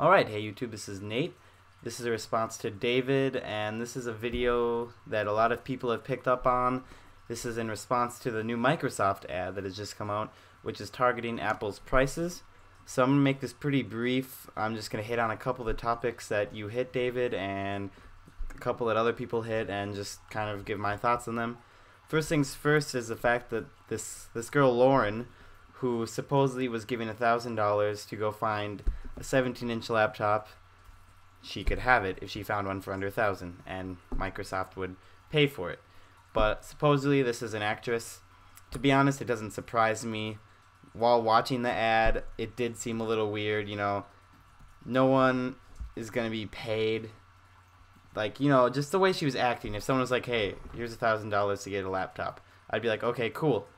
Alright, hey YouTube, this is Nate. This is a response to David, and this is a video that a lot of people have picked up on. This is in response to the new Microsoft ad that has just come out, which is targeting Apple's prices. So I'm going to make this pretty brief. I'm just going to hit on a couple of the topics that you hit, David, and a couple that other people hit, and just kind of give my thoughts on them. First things first is the fact that this girl, Lauren, who supposedly was given $1,000 to go find a 17-inch laptop, she could have it if she found one for under $1,000, and Microsoft would pay for it. But supposedly this is an actress. To be honest, it doesn't surprise me. While watching the ad, it did seem a little weird. You know, no one is going to be paid. Like, you know, just the way she was acting. If someone was like, hey, here's $1,000 to get a laptop, I'd be like, okay, cool.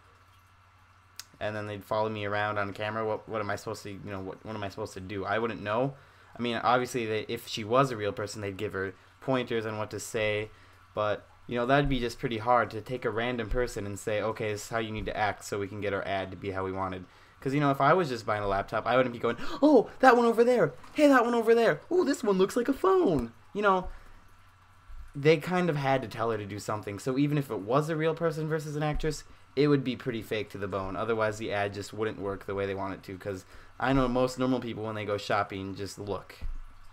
And then they'd follow me around on camera. What am I supposed to, what am I supposed to do? I wouldn't know. I mean, obviously, if she was a real person, they'd give her pointers on what to say. But, that'd be just pretty hard to take a random person and say, okay, this is how you need to act so we can get our ad to be how we wanted. Because, if I was just buying a laptop, I wouldn't be going, oh, that one over there. Hey, that one over there. Oh, this one looks like a phone. They kind of had to tell her to do something. So even if it was a real person versus an actress, it would be pretty fake to the bone. Otherwise, the ad just wouldn't work the way they want it to. Because I know most normal people, when they go shopping, just look,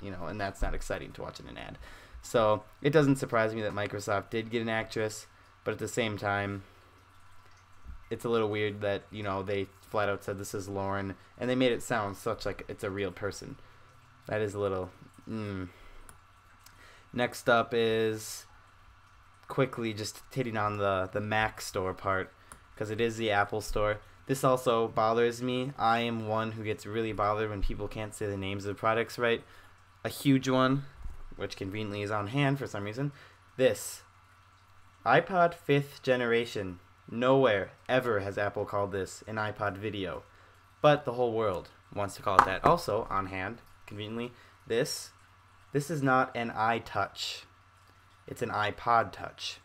and that's not exciting to watch in an ad. So it doesn't surprise me that Microsoft did get an actress, but at the same time, it's a little weird that, they flat out said this is Lauren, and they made it sound such like it's a real person. That is a little, Next up is quickly just hitting on the Mac store part, because it is the Apple store. This also bothers me. I am one who gets really bothered when people can't say the names of the products right. A huge one, which conveniently is on hand for some reason. This iPod 5th generation. Nowhere ever has Apple called this an iPod video, but the whole world wants to call it that. Also on hand, conveniently, this is not an iTouch. It's an iPod Touch.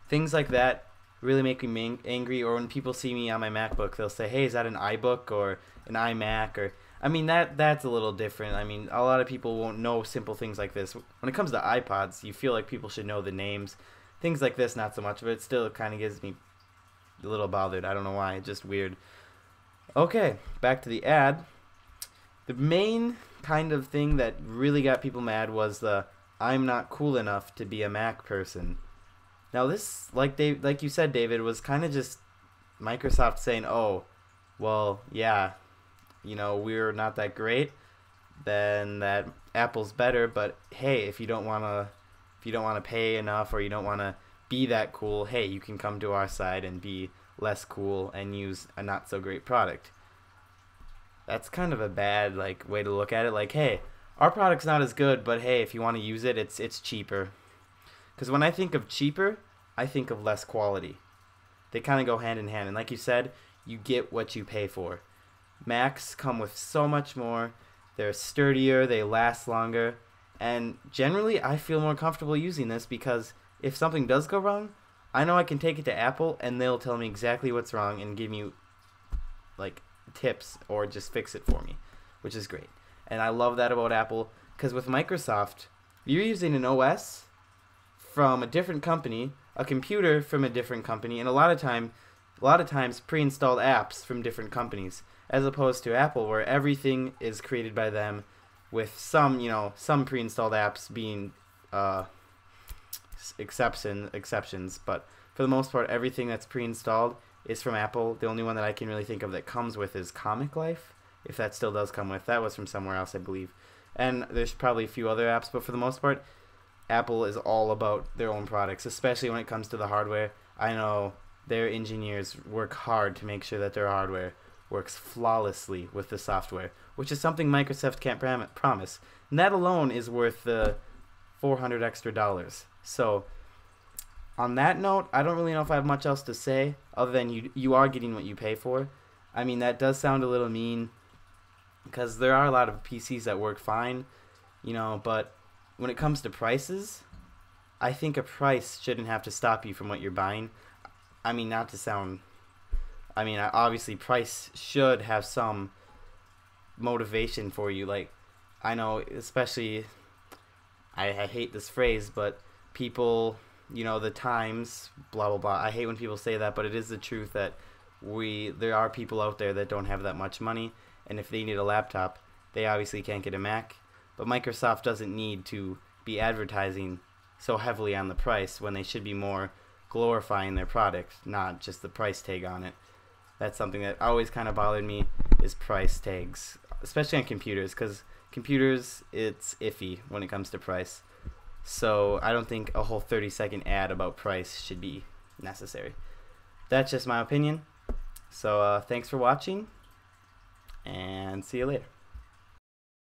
Things like that really make me angry. Or when people see me on my MacBook, they'll say, hey, is that an iBook or an iMac? Or I mean, that's a little different. I mean, a lot of people won't know simple things like this. When it comes to iPods, you feel like people should know the names. Things like this, not so much, but it still kind of gives me a little bothered. I don't know why. It's just weird. Okay, back to the ad. The main kind of thing that really got people mad was the I'm not cool enough to be a Mac person. Now this, like you said, David, was kind of just Microsoft saying, oh, well, yeah, we're not that great, then that Apple's better, but hey, if you don't want to pay enough, or you don't want to be that cool, hey, you can come to our side and be less cool and use a not so great product. That's kind of a bad way to look at it. Like, hey, our product's not as good, but hey, if you want to use it, it's cheaper. Because when I think of cheaper, I think of less quality. They kind of go hand in hand. And like you said, you get what you pay for. Macs come with so much more. They're sturdier, they last longer. And generally, I feel more comfortable using this because if something does go wrong, I know I can take it to Apple and they'll tell me exactly what's wrong and give me tips or just fix it for me, which is great. And I love that about Apple, because with Microsoft, you're using an OS from a different company, a computer from a different company, and a lot of times pre-installed apps from different companies, as opposed to Apple, where everything is created by them, with some pre-installed apps being exceptions, but for the most part, everything that's pre-installed is from Apple. The only one that I can really think of that comes with is Comic Life, if that still does come with. That was from somewhere else, I believe. And there's probably a few other apps, but for the most part, Apple is all about their own products, especially when it comes to the hardware. I know their engineers work hard to make sure that their hardware works flawlessly with the software, which is something Microsoft can't promise. And that alone is worth the $400 extra. So on that note, I don't really know if I have much else to say other than you are getting what you pay for. I mean, that does sound a little mean because there are a lot of PCs that work fine, but when it comes to prices, I think a price shouldn't have to stop you from what you're buying. I mean, obviously price should have some motivation for you. Like, I know, especially, I hate this phrase, but people, the times, blah, blah, blah. I hate when people say that, but it is the truth that there are people out there that don't have that much money, and if they need a laptop, they obviously can't get a Mac. But Microsoft doesn't need to be advertising so heavily on the price when they should be more glorifying their product, not just the price tag on it. That's something that always kind of bothered me, is price tags, especially on computers, because computers, it's iffy when it comes to price. So I don't think a whole 30-second ad about price should be necessary. That's just my opinion. So thanks for watching, and see you later.